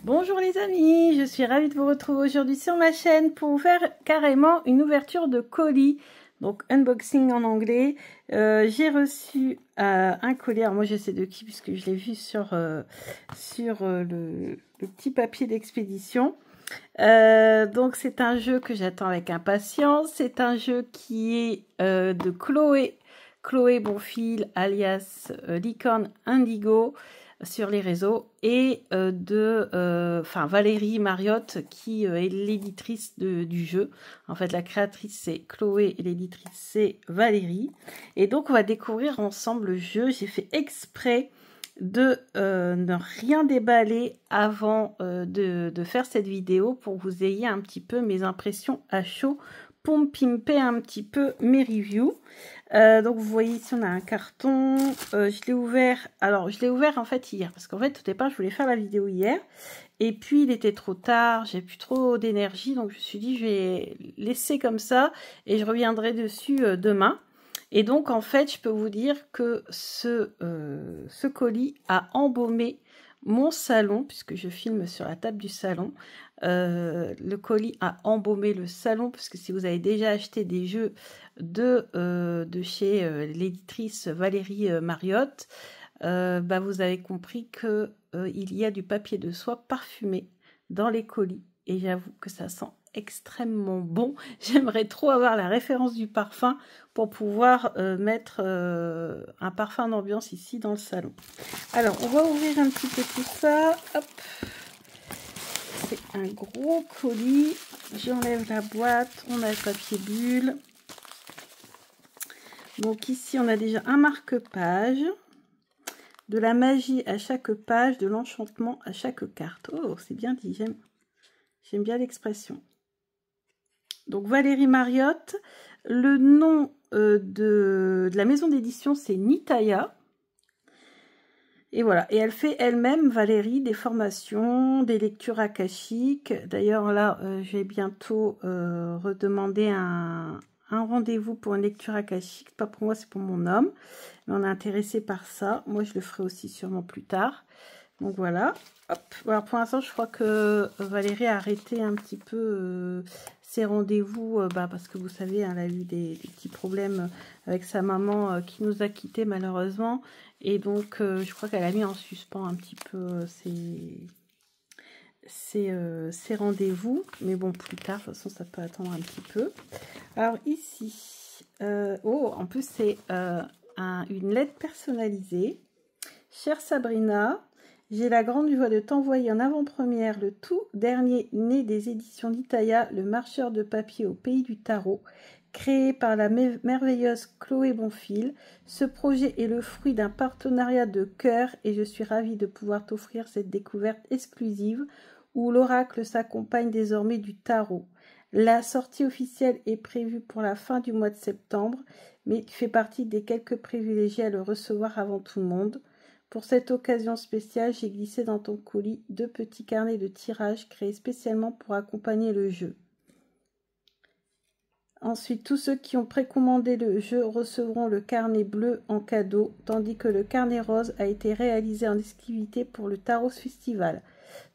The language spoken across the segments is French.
Bonjour les amis, je suis ravie de vous retrouver aujourd'hui sur ma chaîne pour vous faire carrément une ouverture de colis, donc unboxing en anglais. J'ai reçu un colis, alors moi je sais de qui puisque je l'ai vu sur, le petit papier d'expédition. Donc c'est un jeu que j'attends avec impatience, c'est un jeu qui est de Chloé Bonfil alias Licorne Indigo sur les réseaux et Valérie Mariotte qui est l'éditrice du jeu. En fait la créatrice c'est Chloé et l'éditrice c'est Valérie, et donc on va découvrir ensemble le jeu. J'ai fait exprès de ne rien déballer avant de faire cette vidéo pour que vous ayez un petit peu mes impressions à chaud, pour me pimper un petit peu mes reviews. Donc vous voyez ici on a un carton, je l'ai ouvert, alors je l'ai ouvert en fait hier, parce qu'en fait au départ je voulais faire la vidéo hier, et puis il était trop tard, j'ai plus trop d'énergie, donc je me suis dit je vais laisser comme ça, et je reviendrai dessus demain. Et donc en fait je peux vous dire que ce colis a embaumé mon salon, puisque je filme sur la table du salon. Le colis a embaumé le salon, parce que si vous avez déjà acheté des jeux de chez l'éditrice Valérie Mariotte, vous avez compris que il y a du papier de soie parfumé dans les colis, et j'avoue que ça sent extrêmement bon. J'aimerais trop avoir la référence du parfum pour pouvoir mettre un parfum d'ambiance ici dans le salon. Alors on va ouvrir un petit peu tout ça. Hop, c'est un gros colis. J'enlève la boîte, on a le papier bulle. Donc ici on a déjà un marque-page, de la magie à chaque page, de l'enchantement à chaque carte. Oh, c'est bien dit, j'aime bien l'expression. Donc Valérie Mariotte, le nom de la maison d'édition c'est Nitaya. Et voilà, et elle fait elle-même, Valérie, des formations, des lectures akashiques. D'ailleurs là, je vais bientôt redemander un rendez-vous pour une lecture akashique. Pas pour moi, c'est pour mon homme. Mais on est intéressé par ça. Moi, je le ferai aussi sûrement plus tard. Donc voilà. Hop. Alors pour l'instant, je crois que Valérie a arrêté un petit peu ses rendez-vous, parce que vous savez, elle a eu des petits problèmes avec sa maman qui nous a quittés malheureusement. Et donc, je crois qu'elle a mis en suspens un petit peu ses rendez-vous. Mais bon, plus tard, de toute façon, ça peut attendre un petit peu. Alors ici, en plus, c'est une lettre personnalisée. Chère Sabrina, j'ai la grande joie de t'envoyer en avant-première le tout dernier né des éditions Nitaya, le marcheur de papier au pays du tarot, créé par la merveilleuse Chloé Bonfil. Ce projet est le fruit d'un partenariat de cœur et je suis ravie de pouvoir t'offrir cette découverte exclusive où l'oracle s'accompagne désormais du tarot. La sortie officielle est prévue pour la fin du mois de septembre, mais tu fais partie des quelques privilégiés à le recevoir avant tout le monde. Pour cette occasion spéciale, j'ai glissé dans ton colis 2 petits carnets de tirage créés spécialement pour accompagner le jeu. Ensuite, tous ceux qui ont précommandé le jeu recevront le carnet bleu en cadeau, tandis que le carnet rose a été réalisé en exclusivité pour le Tarot Festival.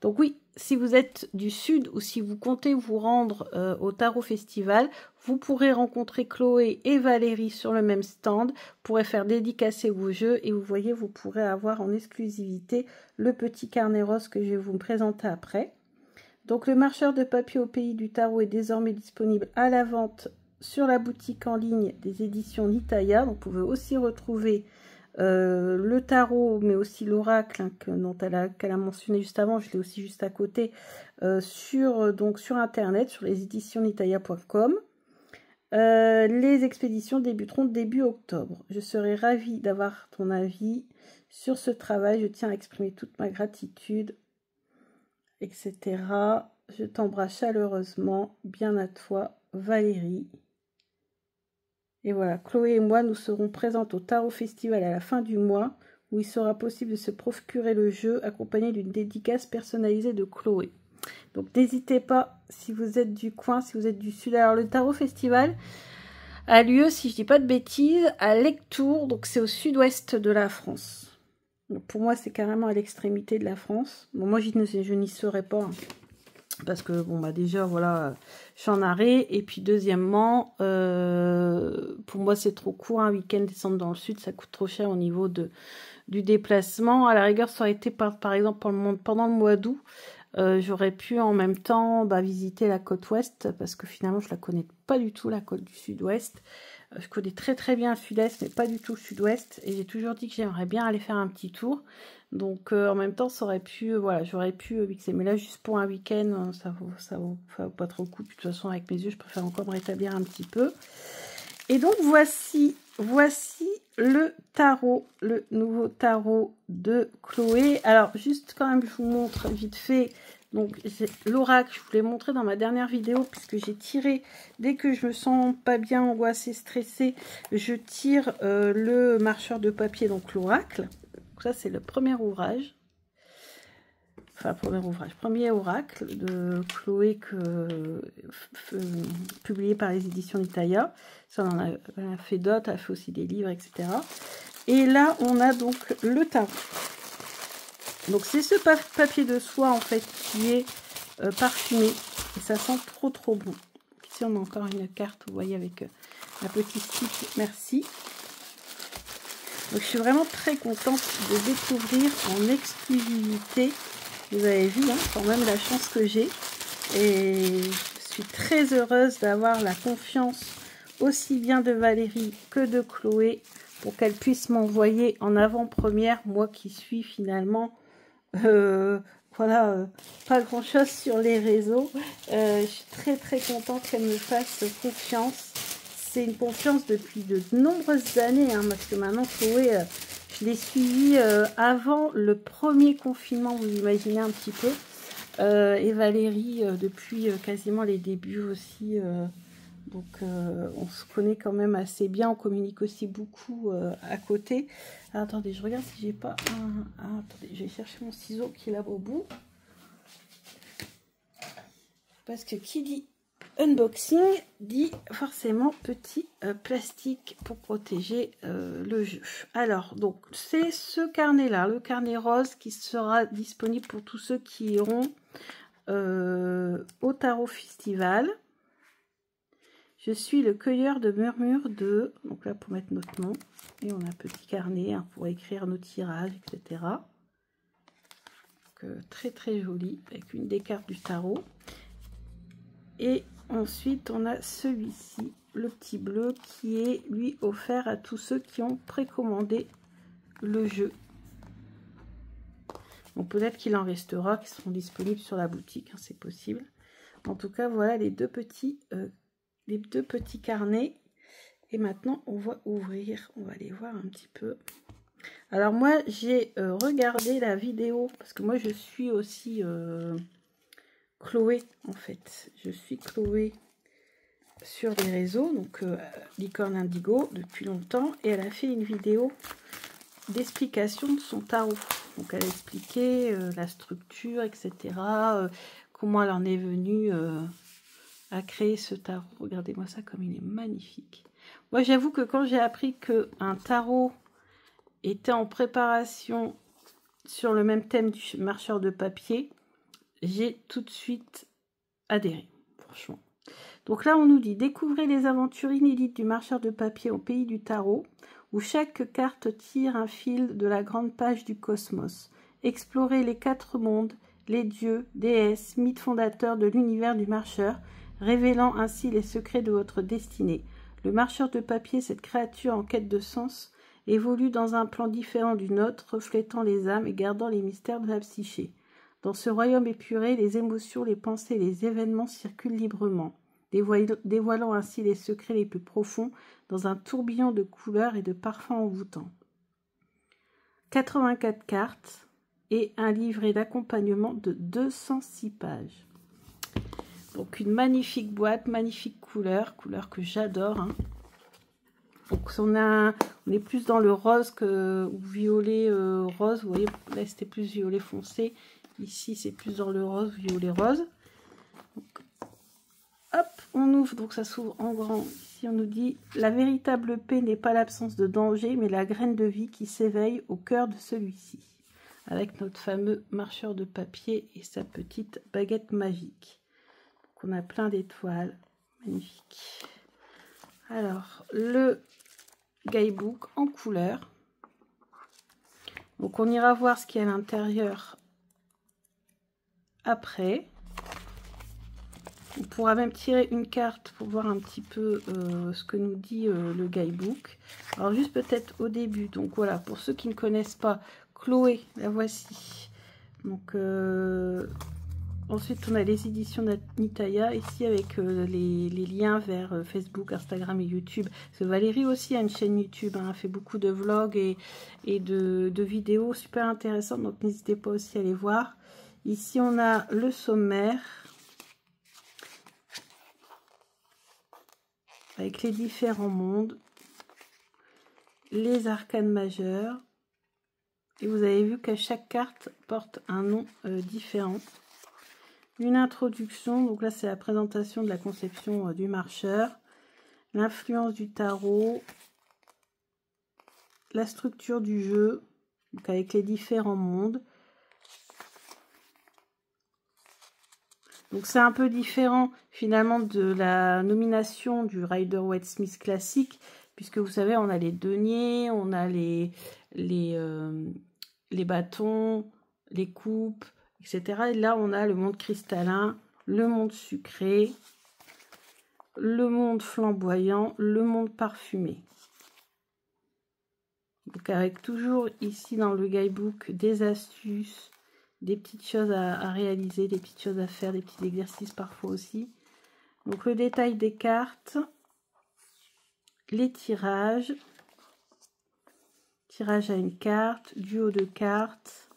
Donc oui, si vous êtes du Sud ou si vous comptez vous rendre au Tarot Festival, vous pourrez rencontrer Chloé et Valérie sur le même stand, vous pourrez faire dédicacer vos jeux et vous voyez, vous pourrez avoir en exclusivité le petit carnet rose que je vais vous présenter après. Donc le marcheur de papier au pays du tarot est désormais disponible à la vente sur la boutique en ligne des éditions Nitaya. Donc, vous pouvez aussi retrouver le tarot, mais aussi l'oracle qu'elle a mentionné juste avant. Je l'ai aussi juste à côté sur internet, sur les éditions nitaya.com. Les expéditions débuteront début octobre. Je serai ravie d'avoir ton avis sur ce travail. Je tiens à exprimer toute ma gratitude, etc. Je t'embrasse chaleureusement. Bien à toi, Valérie. Et voilà, Chloé et moi, nous serons présentes au Tarot Festival à la fin du mois, où il sera possible de se procurer le jeu accompagné d'une dédicace personnalisée de Chloé. Donc n'hésitez pas, si vous êtes du coin, si vous êtes du Sud. Alors le Tarot Festival a lieu, si je dis pas de bêtises, à Lectoure, donc c'est au sud-ouest de la France. Pour moi, c'est carrément à l'extrémité de la France. Bon, moi, je n'y serais pas. Hein, parce que, bon, bah déjà, voilà, je suis en arrêt. Et puis, deuxièmement, pour moi, c'est trop court. Un week-end descendre dans le sud, ça coûte trop cher au niveau du déplacement. À la rigueur, ça aurait été, par exemple, pendant le mois d'août. J'aurais pu en même temps visiter la côte ouest. Parce que finalement, je la connais pas du tout, la côte du sud-ouest. Je connais très très bien le sud-est, mais pas du tout le sud-ouest. Et j'ai toujours dit que j'aimerais bien aller faire un petit tour. Donc en même temps, ça aurait pu, voilà, j'aurais pu mixer. Mais là, juste pour un week-end, ça vaut pas trop le coup. Puis, de toute façon, avec mes yeux, je préfère encore me rétablir un petit peu. Et donc, voici le tarot, le nouveau tarot de Chloé. Alors, juste quand même, je vous montre vite fait. Donc, l'oracle, je vous l'ai montré dans ma dernière vidéo, puisque j'ai tiré, dès que je me sens pas bien angoissée, stressée, je tire le marcheur de papier, donc l'oracle. Ça, c'est le premier ouvrage. Enfin, premier oracle de Chloé, publié par les éditions Nitaya. Ça, elle a fait d'autres, elle a fait aussi des livres, etc. Et là, on a donc le tarot. Donc c'est ce papier de soie en fait qui est parfumé et ça sent trop trop bon. Ici on a encore une carte, vous voyez, avec un petit stick, merci. Donc je suis vraiment très contente de découvrir en exclusivité. Vous avez vu hein, quand même la chance que j'ai. Et je suis très heureuse d'avoir la confiance aussi bien de Valérie que de Chloé pour qu'elle puisse m'envoyer en avant-première, moi qui suis finalement... voilà, pas grand chose sur les réseaux. Je suis très très contente qu'elle me fasse confiance. C'est une confiance depuis de nombreuses années, hein, parce que maintenant Chloé, je l'ai suivie avant le premier confinement, vous imaginez un petit peu. Et Valérie depuis quasiment les débuts aussi. Donc on se connaît quand même assez bien, on communique aussi beaucoup à côté. Alors, attendez, je regarde si j'ai pas un... attendez, je vais chercher mon ciseau qui est là au bout. Parce que qui dit unboxing dit forcément petit plastique pour protéger le jeu. Alors, donc c'est ce carnet-là, le carnet rose qui sera disponible pour tous ceux qui iront au Tarot Festival. Je suis le cueilleur de murmures de... Donc là, pour mettre notre nom. Et on a un petit carnet hein, pour écrire nos tirages, etc. Donc, très très joli, avec une des cartes du tarot. Et ensuite, on a celui-ci, le petit bleu, qui est, lui, offert à tous ceux qui ont précommandé le jeu. Donc, peut-être qu'il en restera, qui seront disponibles sur la boutique, hein, c'est possible. En tout cas, voilà les deux petits carnets. Et maintenant, on va ouvrir. On va aller voir un petit peu. Alors, moi, j'ai regardé la vidéo. Parce que moi, je suis aussi Chloé, en fait. Je suis Chloé sur les réseaux. Donc, Licorne Indigo, depuis longtemps. Et elle a fait une vidéo d'explication de son tarot. Donc, elle a expliqué la structure, etc. Comment elle en est venue... à créer ce tarot. Regardez-moi ça comme il est magnifique. Moi, j'avoue que quand j'ai appris qu'un tarot était en préparation sur le même thème du marcheur de papier, j'ai tout de suite adhéré, franchement. Donc là, on nous dit « Découvrez les aventures inédites du marcheur de papier au pays du tarot, où chaque carte tire un fil de la grande page du cosmos. Explorez les 4 mondes, les dieux, déesses, mythes fondateurs de l'univers du marcheur, révélant ainsi les secrets de votre destinée. Le marcheur de papier, cette créature en quête de sens, évolue dans un plan différent du nôtre, reflétant les âmes et gardant les mystères de la psyché. Dans ce royaume épuré, les émotions, les pensées, les événements circulent librement, dévoilant ainsi les secrets les plus profonds dans un tourbillon de couleurs et de parfums envoûtants. 84 cartes et un livret d'accompagnement de 206 pages. Donc une magnifique boîte, magnifique couleur que j'adore. Hein. Donc on est plus dans le rose que violet rose. Vous voyez, là c'était plus violet foncé. Ici c'est plus dans le rose, violet rose. Donc, hop, on ouvre, donc ça s'ouvre en grand. Ici, on nous dit « La véritable paix n'est pas l'absence de danger, mais la graine de vie qui s'éveille au cœur de celui-ci. » Avec notre fameux marcheur de papier et sa petite baguette magique. Donc, on a plein d'étoiles. Magnifique. Alors, le guidebook en couleur. Donc, on ira voir ce qu'il y a à l'intérieur après. On pourra même tirer une carte pour voir un petit peu ce que nous dit le guidebook. Alors, juste peut-être au début. Donc, voilà, pour ceux qui ne connaissent pas, Chloé, la voici. Donc, ensuite, on a les éditions d'Anitaya, ici avec les liens vers Facebook, Instagram et YouTube. Parce que Valérie aussi a une chaîne YouTube, hein, elle fait beaucoup de vlogs et de vidéos super intéressantes, donc n'hésitez pas aussi à les voir. Ici, on a le sommaire, avec les différents mondes, les arcanes majeurs, et vous avez vu que chaque carte porte un nom différent. Une introduction, donc là c'est la présentation de la conception du marcheur, l'influence du tarot, la structure du jeu, donc avec les différents mondes. Donc c'est un peu différent finalement de la nomination du Rider-Waite-Smith classique, puisque vous savez on a les deniers, on a les bâtons, les coupes, etc. Et là, on a le monde cristallin, le monde sucré, le monde flamboyant, le monde parfumé. Donc, avec toujours ici dans le guidebook des astuces, des petites choses à réaliser, des petites choses à faire, des petits exercices parfois aussi. Donc, le détail des cartes, les tirages, tirage à une carte, duo de cartes,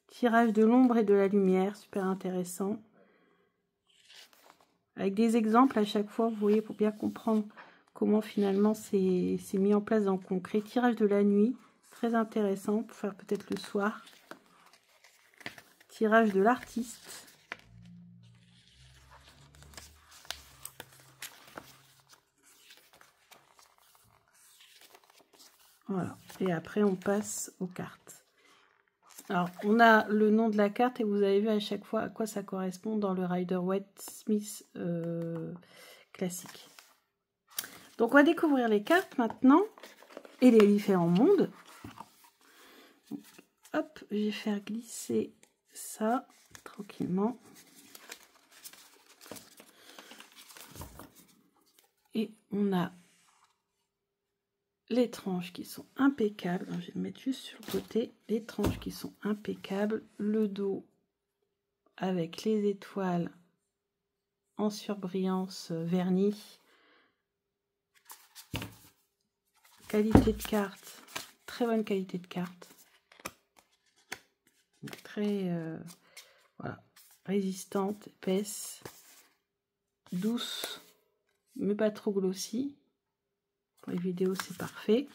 tirage de l'ombre et de la lumière, super intéressant. Avec des exemples à chaque fois, vous voyez, pour bien comprendre comment finalement c'est mis en place dans le concret. Tirage de la nuit, très intéressant pour faire peut-être le soir. Tirage de l'artiste. Voilà, et après on passe aux cartes. Alors, on a le nom de la carte et vous avez vu à chaque fois à quoi ça correspond dans le Rider-Waite-Smith classique. Donc, on va découvrir les cartes maintenant et les différents mondes. Donc, hop, je vais faire glisser ça tranquillement. Et on a les tranches qui sont impeccables. Alors, je vais le mettre juste sur le côté. Les tranches qui sont impeccables. Le dos avec les étoiles en surbrillance vernis. Qualité de carte. Très bonne qualité de carte. Très voilà, résistante, épaisse, douce, mais pas trop glossy. Pour les vidéos, c'est parfait.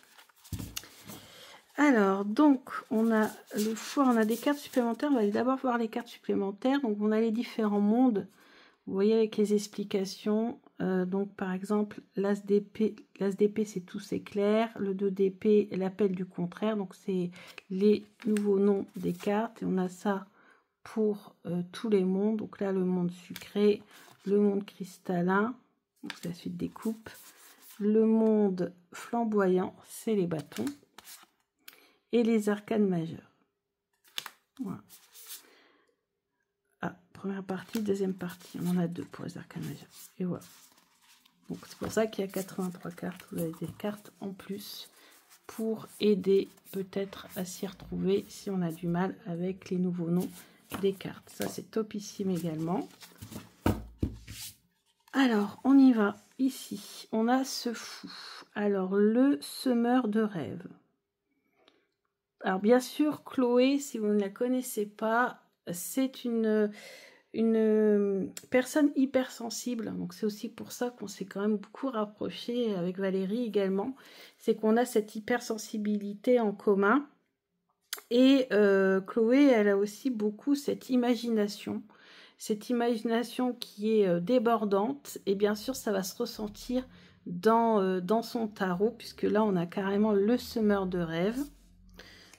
Alors, donc, on a le choix, on a des cartes supplémentaires. On va d'abord voir les cartes supplémentaires. Donc, on a les différents mondes. Vous voyez avec les explications. Donc, par exemple, l'as d'épée, c'est tout, c'est clair. Le 2 d'épée, l'appel du contraire. Donc, c'est les nouveaux noms des cartes. Et on a ça pour tous les mondes. Donc là, le monde sucré, le monde cristallin. Donc, c'est la suite des coupes. Le monde flamboyant, c'est les bâtons. Et les arcanes majeures. Voilà. Ah, première partie, deuxième partie. On en a deux pour les arcanes majeures. Et voilà. Donc c'est pour ça qu'il y a 83 cartes. Vous avez des cartes en plus pour aider peut-être à s'y retrouver si on a du mal avec les nouveaux noms des cartes. Ça, c'est topissime également. Alors, on y va. Ici, on a ce fou. Alors, le semeur de rêves. Alors, bien sûr, Chloé, si vous ne la connaissez pas, c'est une personne hypersensible. Donc, c'est aussi pour ça qu'on s'est quand même beaucoup rapproché avec Valérie également. C'est qu'on a cette hypersensibilité en commun. Et Chloé, elle a aussi beaucoup cette imagination. cette imagination qui est débordante. Et bien sûr, ça va se ressentir dans son tarot, puisque là, on a carrément le semeur de rêves.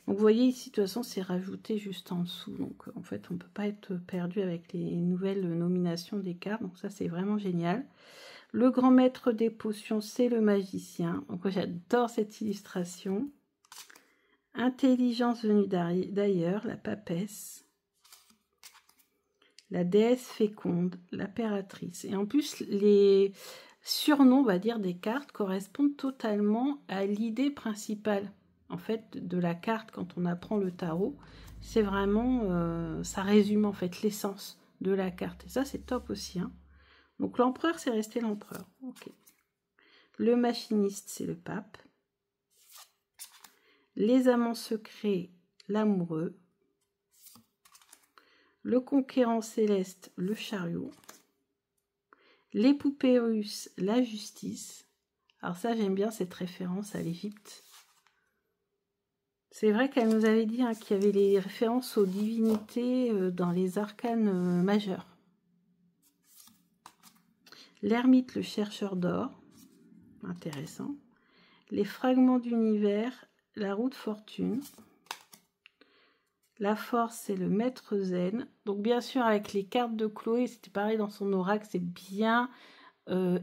Donc, vous voyez ici, de toute façon, c'est rajouté juste en dessous. Donc, en fait, on ne peut pas être perdu avec les nouvelles nominations des cartes. Donc, ça, c'est vraiment génial. Le grand maître des potions, c'est le magicien. Donc, j'adore cette illustration. Intelligence venue d'ailleurs, la papesse. La déesse féconde, l'impératrice. Et en plus, les surnoms, on va dire, des cartes correspondent totalement à l'idée principale, en fait, de la carte quand on apprend le tarot. C'est vraiment, ça résume en fait l'essence de la carte. Et ça, c'est top aussi. Hein. Donc l'empereur, c'est resté l'empereur. Ok. Le machiniste, c'est le pape. Les amants secrets, l'amoureux. Le conquérant céleste, le chariot. Les poupées russes, la justice. Alors ça, j'aime bien cette référence à l'Égypte. C'est vrai qu'elle nous avait dit hein, qu'il y avait les références aux divinités dans les arcanes majeurs. L'ermite, le chercheur d'or. Intéressant. Les fragments d'univers, la roue de fortune. La force, c'est le maître zen. Donc, bien sûr, avec les cartes de Chloé, c'était pareil dans son oracle, c'est bien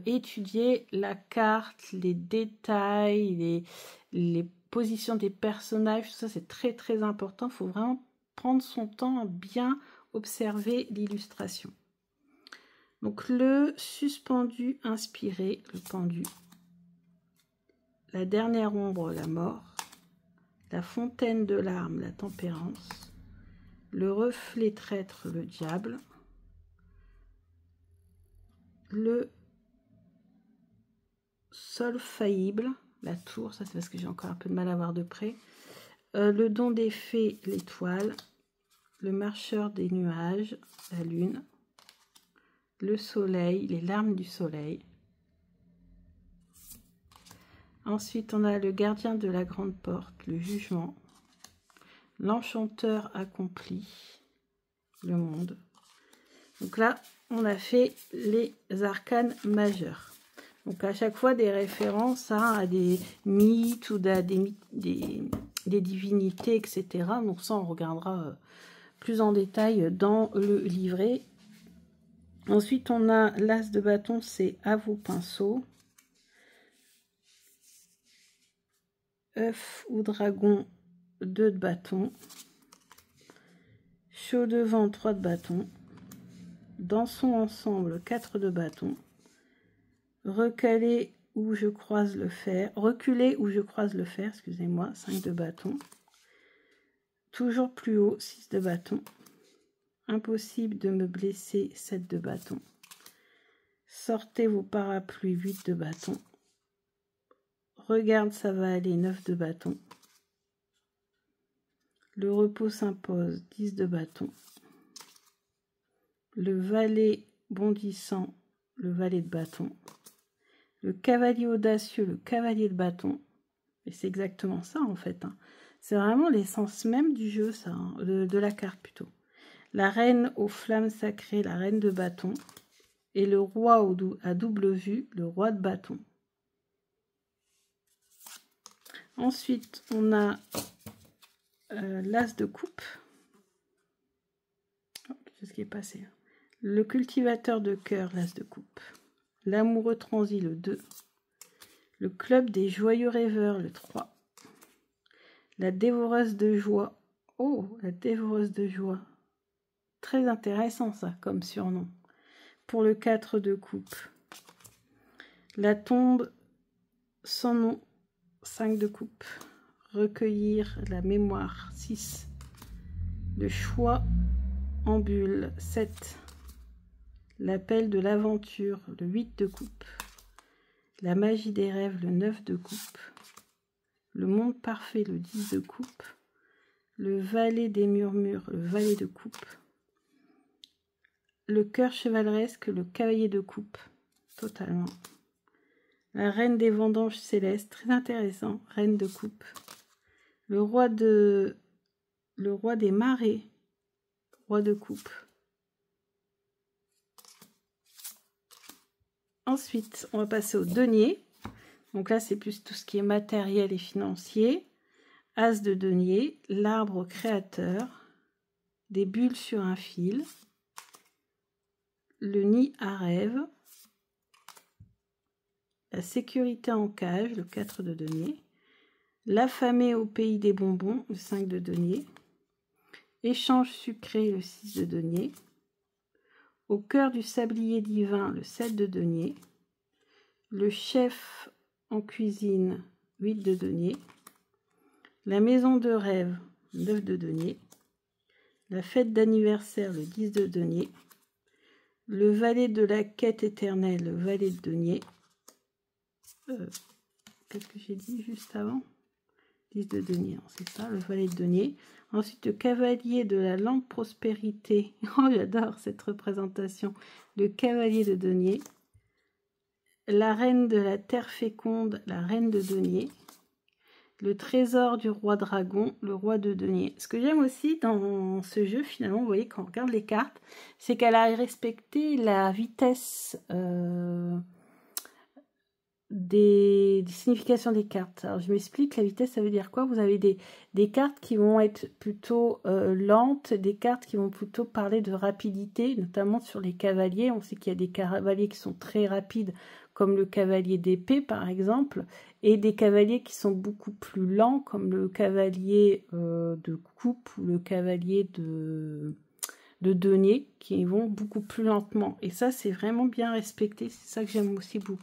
étudier la carte, les détails, les positions des personnages. Tout ça, c'est très, très important. Il faut vraiment prendre son temps à bien observer l'illustration. Donc, le suspendu inspiré, le pendu. La dernière ombre, la mort. La fontaine de larmes, la tempérance. Le reflet traître, le diable. Le sol faillible, la tour, ça c'est parce que j'ai encore un peu de mal à voir de près. Le don des fées, l'étoile. Le marcheur des nuages, la lune. Le soleil, les larmes du soleil. Ensuite, on a le gardien de la grande porte, le jugement. L'enchanteur accompli, le monde. Donc là, on a fait les arcanes majeurs. Donc à chaque fois des références à des mythes ou des divinités, etc. Donc ça, on regardera plus en détail dans le livret. Ensuite, on a l'as de bâton, c'est à vos pinceaux. œuf ou dragon, 2 de bâton. Chaud de vent, 3 de bâton. Dansons ensemble, 4 de bâton. Reculer où je croise le fer, excusez-moi, 5 de bâton. Toujours plus haut, 6 de bâton. Impossible de me blesser, 7 de bâton. Sortez vos parapluies, 8 de bâton. Regarde, ça va aller, 9 de bâton. Le repos s'impose, 10 de bâton. Le valet bondissant, le valet de bâton. Le cavalier audacieux, le cavalier de bâton. Et c'est exactement ça en fait. Hein. C'est vraiment l'essence même du jeu, ça, hein, de la carte plutôt. La reine aux flammes sacrées, la reine de bâton. Et le roi à double vue, le roi de bâton. Ensuite, on a l'as de coupe. Oh, c'est ce qui est passé. Le cultivateur de cœur, l'as de coupe. L'amoureux transi, le 2. Le club des joyeux rêveurs, le 3. La dévoreuse de joie. Oh, la dévoreuse de joie. Très intéressant ça, comme surnom. Pour le 4 de coupe. La tombe sans nom, 5 de coupe. Recueillir la mémoire, 6. Le choix en bulle, 7. L'appel de l'aventure, le 8 de coupe. La magie des rêves, le 9 de coupe. Le monde parfait, le 10 de coupe. Le valet des murmures, le valet de coupe. Le cœur chevaleresque, le cavalier de coupe. Totalement. La reine des vendanges célestes, très intéressant. Reine de coupe. Le roi des marées, roi de coupe. Ensuite, on va passer au denier. Donc là, c'est plus tout ce qui est matériel et financier. As de denier, l'arbre créateur, des bulles sur un fil, le nid à rêve, la sécurité en cage, le 4 de denier, l'affamé au pays des bonbons, le 5 de denier, échange sucré, le 6 de denier, au cœur du sablier divin, le 7 de denier, le chef en cuisine, 8 de denier, la maison de rêve, 9 de denier, la fête d'anniversaire, le 10 de denier, le valet de la quête éternelle, le valet de denier, qu'est-ce que j'ai dit juste avant? 10 de denier, c'est ça, le valet de denier. Ensuite, le cavalier de la lampe prospérité. Oh, j'adore cette représentation. Le cavalier de denier. La reine de la terre féconde, la reine de denier. Le trésor du roi dragon, le roi de denier. Ce que j'aime aussi dans ce jeu, finalement, vous voyez, quand on regarde les cartes, c'est qu'elle a respecté la vitesse des significations des cartes. Alors, je m'explique, la vitesse, ça veut dire quoi? Vous avez des cartes qui vont être plutôt lentes, des cartes qui vont plutôt parler de rapidité, notamment sur les cavaliers. On sait qu'il y a des cavaliers qui sont très rapides, comme le cavalier d'épée, par exemple, et des cavaliers qui sont beaucoup plus lents, comme le cavalier de coupe ou le cavalier de denier, qui vont beaucoup plus lentement. Et ça, c'est vraiment bien respecté. C'est ça que j'aime aussi beaucoup.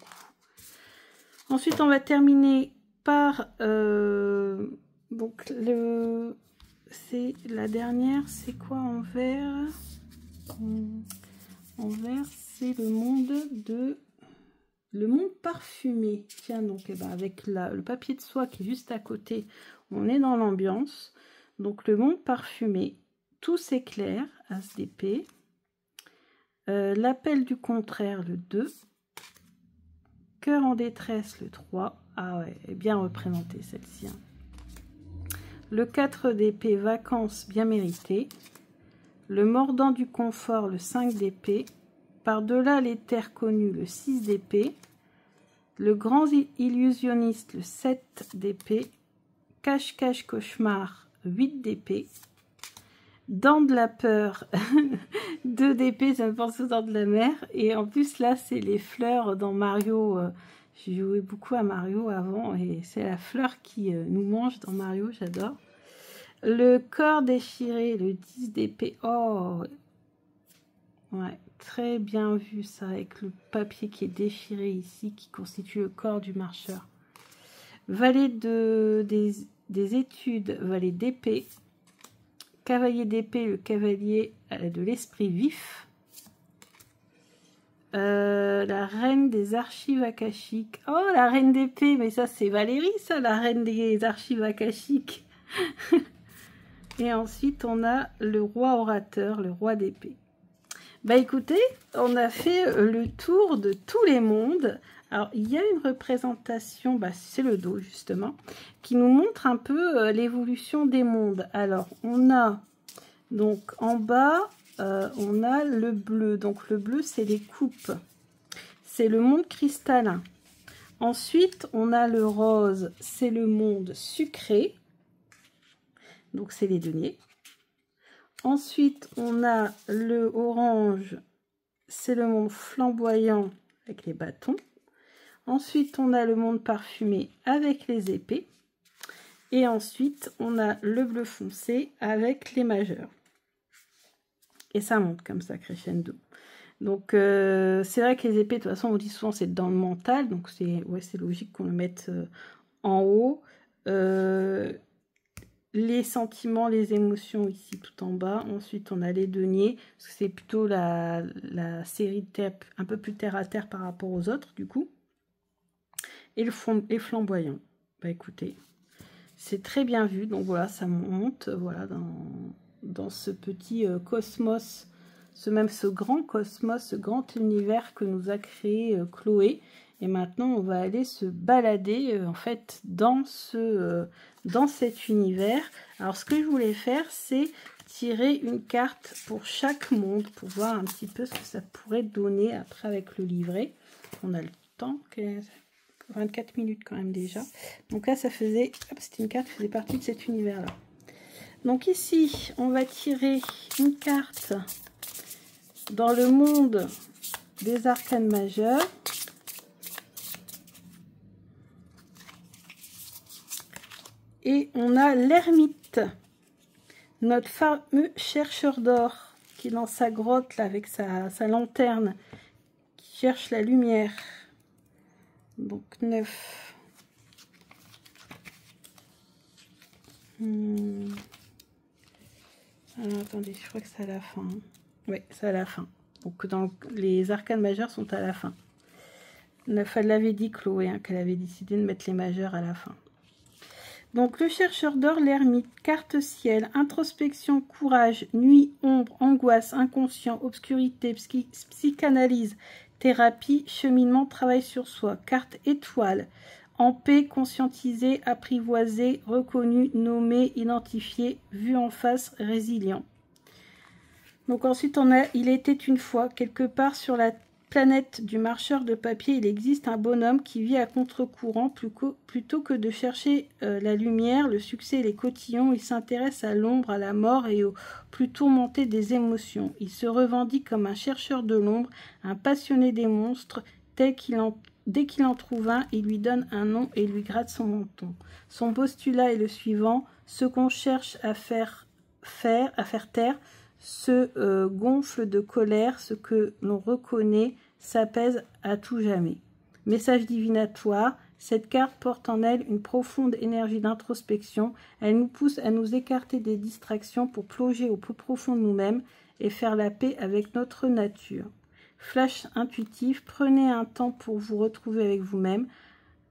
Ensuite, on va terminer par donc c'est la dernière, c'est quoi en vert? En vert, c'est le monde parfumé. Tiens donc, eh ben, avec le papier de soie qui est juste à côté, on est dans l'ambiance. Donc le monde parfumé, tout s'éclaire, as d'épée. L'appel du contraire, le 2. Cœur en détresse, le 3. Ah ouais, elle est bien représentée celle-ci. Hein. Le 4 d'épée, vacances bien méritées. Le mordant du confort, le 5 d'épée. Par-delà les terres connues, le 6 d'épée. Le grand illusionniste, le 7 d'épée. Cache-cache cauchemar, 8 d'épée. Dents de la peur, 2 d'épée, ça me pense aux dents de la mer. Et en plus, là, c'est les fleurs dans Mario. J'ai joué beaucoup à Mario avant et c'est la fleur qui nous mange dans Mario, j'adore. Le corps déchiré, le 10 d'épée. Oh, ouais, très bien vu ça, avec le papier qui est déchiré ici, qui constitue le corps du marcheur. Valet des études, valet d'épée. Cavalier d'épée, le cavalier de l'esprit vif. La reine des archives akashiques. Oh, la reine d'épée, mais ça c'est Valérie, ça, la reine des archives akashiques. Et ensuite, on a le roi orateur, le roi d'épée. Bah écoutez, on a fait le tour de tous les mondes. Alors, il y a une représentation, bah, c'est le dos justement, qui nous montre un peu l'évolution des mondes. Alors, on a donc en bas, on a le bleu. Donc, le bleu, c'est les coupes. C'est le monde cristallin. Ensuite, on a le rose, c'est le monde sucré. Donc, c'est les deniers. Ensuite, on a le orange, c'est le monde flamboyant avec les bâtons. Ensuite, on a le monde parfumé avec les épées. Et ensuite, on a le bleu foncé avec les majeurs. Et ça monte comme ça, crescendo. Donc, c'est vrai que les épées, de toute façon, on dit souvent c'est dans le mental. Donc, c'est logique qu'on le mette en haut. Les sentiments, les émotions ici tout en bas. Ensuite, on a les deniers. Parce que c'est plutôt la série de terre, un peu plus terre à terre par rapport aux autres, du coup. Et le flamboyant. Bah écoutez, c'est très bien vu. Donc voilà, ça monte voilà, dans ce petit cosmos, ce grand cosmos, ce grand univers que nous a créé Chloé. Et maintenant, on va aller se balader en fait dans cet univers. Alors, ce que je voulais faire, c'est tirer une carte pour chaque monde pour voir un petit peu ce que ça pourrait donner après avec le livret. on a le temps. 24 minutes quand même déjà. Donc là, ça faisait... C'était une carte qui faisait partie de cet univers-là. Donc ici, on va tirer une carte dans le monde des arcanes majeurs. Et on a l'ermite, notre fameux chercheur d'or, qui est dans sa grotte là, avec sa lanterne, qui cherche la lumière. Donc 9. Alors, attendez, je crois que c'est à la fin. Oui, c'est à la fin. Donc dans les arcanes majeures sont à la fin. 9, elle l'avait dit Chloé, hein, qu'elle avait décidé de mettre les majeurs à la fin. Donc le chercheur d'or, l'ermite, carte ciel, introspection, courage, nuit, ombre, angoisse, inconscient, obscurité, psychanalyse, thérapie, cheminement, travail sur soi, carte étoile, en paix, conscientisé, apprivoisé, reconnu, nommé, identifié, vu en face, résilient. Donc ensuite on a il était une fois quelque part sur la planète du marcheur de papier, il existe un bonhomme qui vit à contre-courant plutôt que de chercher la lumière, le succès et les cotillons. Il s'intéresse à l'ombre, à la mort et au plus tourmenté des émotions. Il se revendique comme un chercheur de l'ombre, un passionné des monstres. Dès qu'il en trouve un, il lui donne un nom et lui gratte son menton. Son postulat est le suivant: ce qu'on cherche à faire taire se gonfle de colère, ce que l'on reconnaît s'apaise à tout jamais. Message divinatoire, cette carte porte en elle une profonde énergie d'introspection. Elle nous pousse à nous écarter des distractions pour plonger au plus profond de nous-mêmes et faire la paix avec notre nature. Flash intuitif, prenez un temps pour vous retrouver avec vous-même.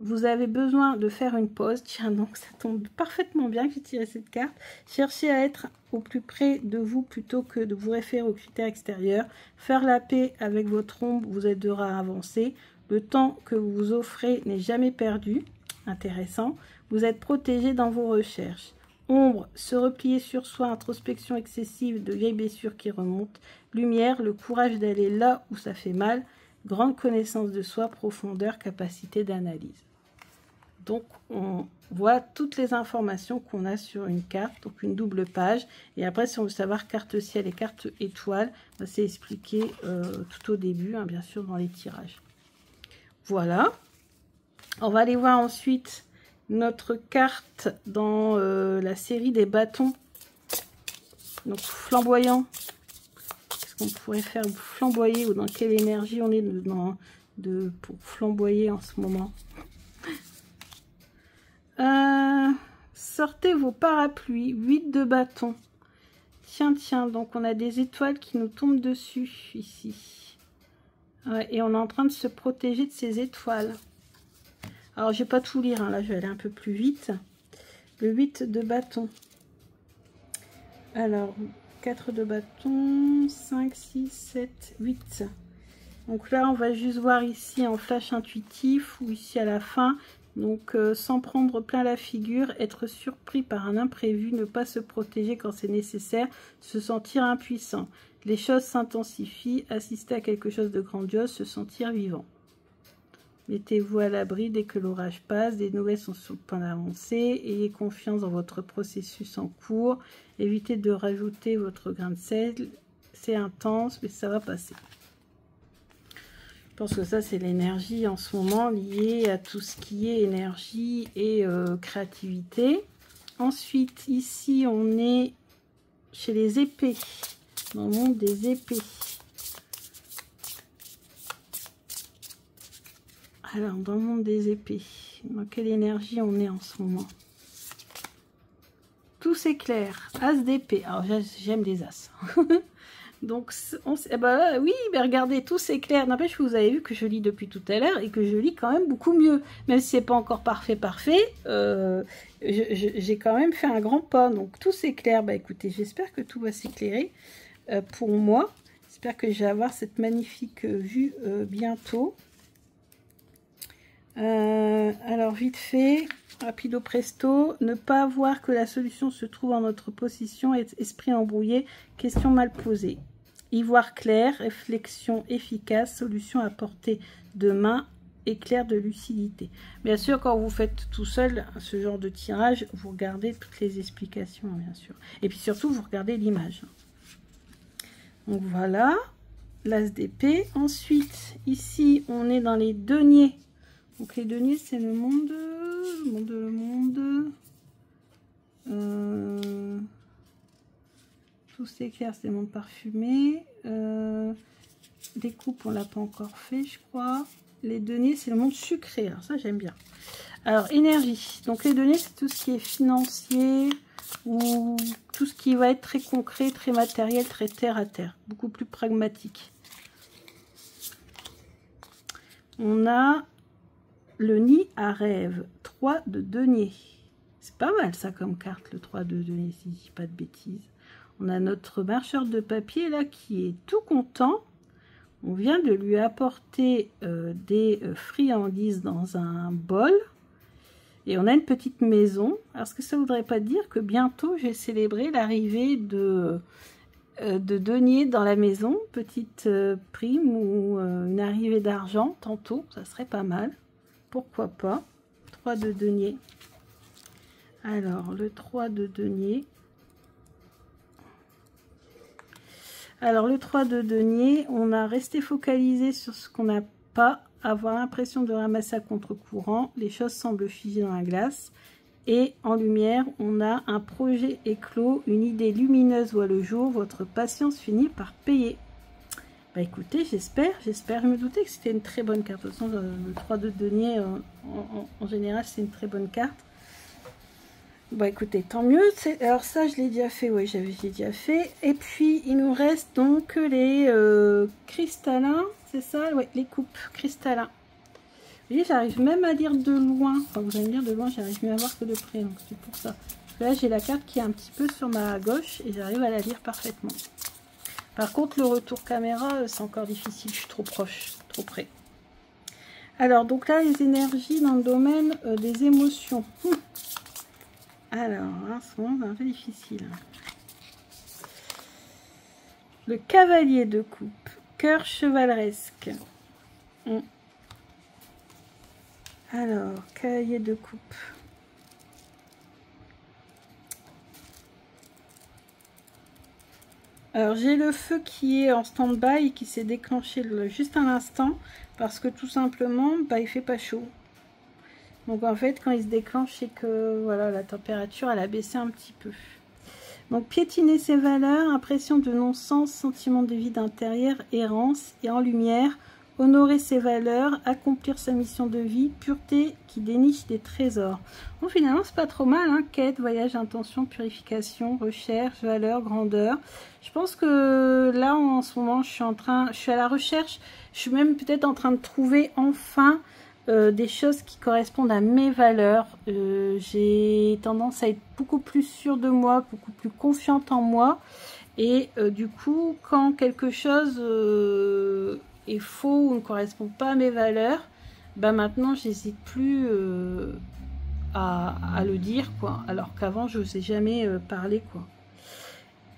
Vous avez besoin de faire une pause. Tiens, donc ça tombe parfaitement bien que j'ai tiré cette carte. Cherchez à être au plus près de vous plutôt que de vous référer aux critères extérieurs. Faire la paix avec votre ombre vous aidera à avancer. Le temps que vous vous offrez n'est jamais perdu. Intéressant. Vous êtes protégé dans vos recherches. Ombre, se replier sur soi, introspection excessive, de vieilles blessures qui remontent. Lumière, le courage d'aller là où ça fait mal. Grande connaissance de soi, profondeur, capacité d'analyse. Donc, on voit toutes les informations qu'on a sur une carte, donc une double page. Et après, si on veut savoir carte ciel et carte étoile, c'est expliqué tout au début, hein, bien sûr, dans les tirages. Voilà. On va aller voir ensuite notre carte dans la série des bâtons. Donc, flamboyant. Qu'est-ce qu'on pourrait faire flamboyer ou dans quelle énergie on est pour flamboyer en ce moment? Sortez vos parapluies, 8 de bâton. Tiens, donc on a des étoiles qui nous tombent dessus ici. Ouais, et on est en train de se protéger de ces étoiles. Alors je vais pas tout lire, hein, là je vais aller un peu plus vite. Le 8 de bâton. Alors, 4 de bâton, 5, 6, 7, 8. Donc là on va juste voir ici en flash intuitif ou ici à la fin. Donc, sans prendre plein la figure, être surpris par un imprévu, ne pas se protéger quand c'est nécessaire, se sentir impuissant. Les choses s'intensifient, assister à quelque chose de grandiose, se sentir vivant. Mettez-vous à l'abri dès que l'orage passe, des nouvelles sont sur le point d'avancer, ayez confiance dans votre processus en cours, évitez de rajouter votre grain de sel, c'est intense, mais ça va passer. Je pense que ça, c'est l'énergie en ce moment liée à tout ce qui est énergie et créativité. Ensuite, ici, on est chez les épées, dans le monde des épées. Alors, dans le monde des épées, dans quelle énergie on est en ce moment? Tout s'éclaire, as d'épée. Alors, j'aime les as. Donc, oui, mais regardez, tout s'éclaire. N'empêche que vous avez vu que je lis depuis tout à l'heure et que je lis quand même beaucoup mieux. Même si c'est pas encore parfait, j'ai quand même fait un grand pas. Donc, tout s'éclaire. Bah écoutez, j'espère que tout va s'éclairer pour moi. J'espère que je vais avoir cette magnifique vue bientôt. Alors, vite fait, rapido presto, ne pas voir que la solution se trouve en notre possession, esprit embrouillé, question mal posée. Ivoire clair, réflexion efficace, solution à portée de main, éclair de lucidité. Bien sûr, quand vous faites tout seul ce genre de tirage, vous regardez toutes les explications, bien sûr. Et puis surtout, vous regardez l'image. Donc voilà, l'as d'épée. Ensuite, ici, on est dans les deniers. Donc les deniers, c'est le monde. Tout c'est clair, c'est le monde parfumé. Des coupes, on l'a pas encore fait, je crois. Les deniers, c'est le monde sucré. Alors ça, j'aime bien. Alors, énergie. Donc les deniers, c'est tout ce qui est financier ou tout ce qui va être très concret, très matériel, très terre à terre. Beaucoup plus pragmatique. On a le nid à rêve. 3 de denier. C'est pas mal ça comme carte, le 3 de denier, si je dis pas de bêtises. On a notre marcheur de papier là qui est tout content. On vient de lui apporter des friandises dans un bol. Et on a une petite maison. Alors, est-ce que ça ne voudrait pas dire que bientôt, j'ai célébré l'arrivée de deniers dans la maison? Petite prime ou une arrivée d'argent tantôt. Ça serait pas mal. Pourquoi pas. 3 de denier. Alors, le 3 de denier. Alors, le 3 de denier, on a resté focalisé sur ce qu'on n'a pas, avoir l'impression de ramasser à contre-courant. Les choses semblent figées dans la glace. Et en lumière, on a un projet éclos, une idée lumineuse voit le jour, votre patience finit par payer. Bah écoutez, j'espère. Je me doutais que c'était une très bonne carte. De toute façon, le 3 de denier, en général, c'est une très bonne carte. Bah écoutez, tant mieux. Alors ça, je l'ai déjà fait, oui, j'ai déjà fait. Et puis, il nous reste donc les cristallins, c'est ça? Oui, les coupes cristallins. Vous voyez, j'arrive même à lire de loin. Enfin, vous allez me dire de loin, j'arrive mieux à voir que de près, donc c'est pour ça. Là, j'ai la carte qui est un petit peu sur ma gauche et j'arrive à la lire parfaitement. Par contre, le retour caméra, c'est encore difficile, je suis trop proche, trop près. Alors, donc là, les énergies dans le domaine des émotions. Alors, hein, ce moment, c'est un peu difficile. Le cavalier de coupe, cœur chevaleresque. Alors, cavalier de coupe. Alors, j'ai le feu qui est en stand-by et qui s'est déclenché juste à l'instant parce que tout simplement, bah, il fait pas chaud. Donc en fait, quand il se déclenche, c'est que voilà, la température, elle a baissé un petit peu. Donc piétiner ses valeurs, impression de non-sens, sentiment de vide intérieur, errance et en lumière, honorer ses valeurs, accomplir sa mission de vie, pureté qui déniche des trésors. Bon, finalement, c'est pas trop mal, hein. Quête, voyage, intention, purification, recherche, valeur, grandeur. Je pense que là, en ce moment, je suis à la recherche. Je suis même peut-être en train de trouver enfin des choses qui correspondent à mes valeurs. J'ai tendance à être beaucoup plus sûre de moi, beaucoup plus confiante en moi. Et du coup, quand quelque chose est faux ou ne correspond pas à mes valeurs, bah maintenant, j'hésite plus à le dire, quoi. Alors qu'avant, je n'osais jamais parler, quoi.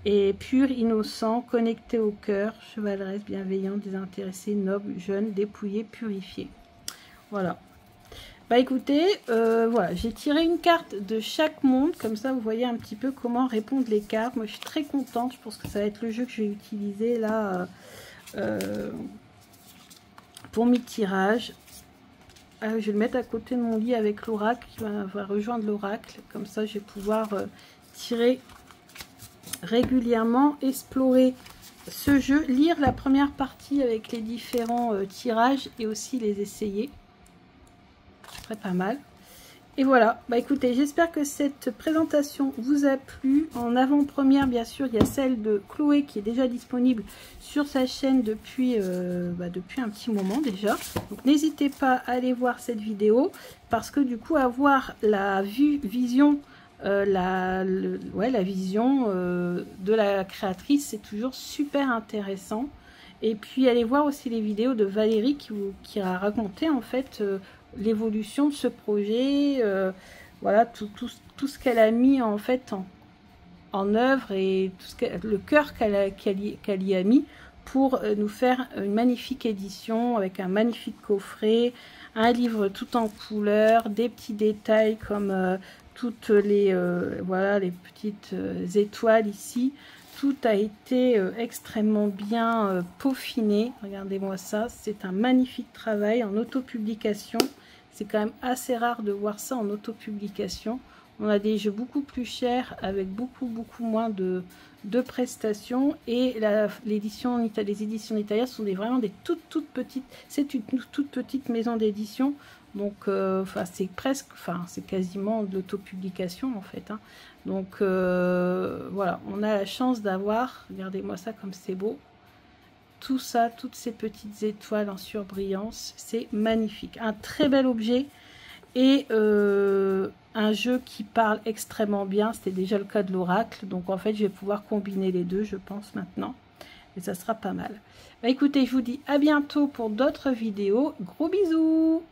Et pur, innocent, connecté au cœur, chevaleresque, bienveillant, désintéressé, noble, jeune, dépouillé, purifié. Voilà. Bah écoutez, voilà, j'ai tiré une carte de chaque monde, comme ça vous voyez un petit peu comment répondent les cartes. Moi je suis très contente, je pense que ça va être le jeu que je vais utiliser là pour mes tirages. Je vais le mettre à côté de mon lit avec l'oracle, qui va rejoindre l'oracle, comme ça je vais pouvoir tirer régulièrement, explorer ce jeu, lire la première partie avec les différents tirages et aussi les essayer. Pas mal. Et voilà, bah écoutez, j'espère que cette présentation vous a plu. En avant-première, bien sûr, il y a celle de Chloé qui est déjà disponible sur sa chaîne depuis un petit moment déjà. Donc n'hésitez pas à aller voir cette vidéo parce que du coup, avoir la vision la vision de la créatrice, c'est toujours super intéressant. Et puis allez voir aussi les vidéos de Valérie qui a raconté en fait l'évolution de ce projet, voilà tout ce qu'elle a mis en fait en œuvre et tout le cœur qu'elle y a mis pour nous faire une magnifique édition avec un magnifique coffret, un livre tout en couleur, des petits détails comme toutes les, voilà, les petites étoiles ici. Tout a été extrêmement bien peaufiné. Regardez-moi ça, c'est un magnifique travail en autopublication. C'est quand même assez rare de voir ça en autopublication. On a des jeux beaucoup plus chers avec beaucoup moins de prestations. Et les éditions d'Italia sont vraiment des toutes petites. C'est une toute petite maison d'édition. Donc, c'est presque, c'est quasiment de l'autopublication en fait. Hein. Donc, voilà, on a la chance d'avoir, regardez-moi ça comme c'est beau. Tout ça, toutes ces petites étoiles en surbrillance, c'est magnifique. Un très bel objet et un jeu qui parle extrêmement bien. C'était déjà le cas de l'oracle. Donc, en fait, je vais pouvoir combiner les deux, je pense, maintenant. Et ça sera pas mal. Bah, écoutez, je vous dis à bientôt pour d'autres vidéos. Gros bisous!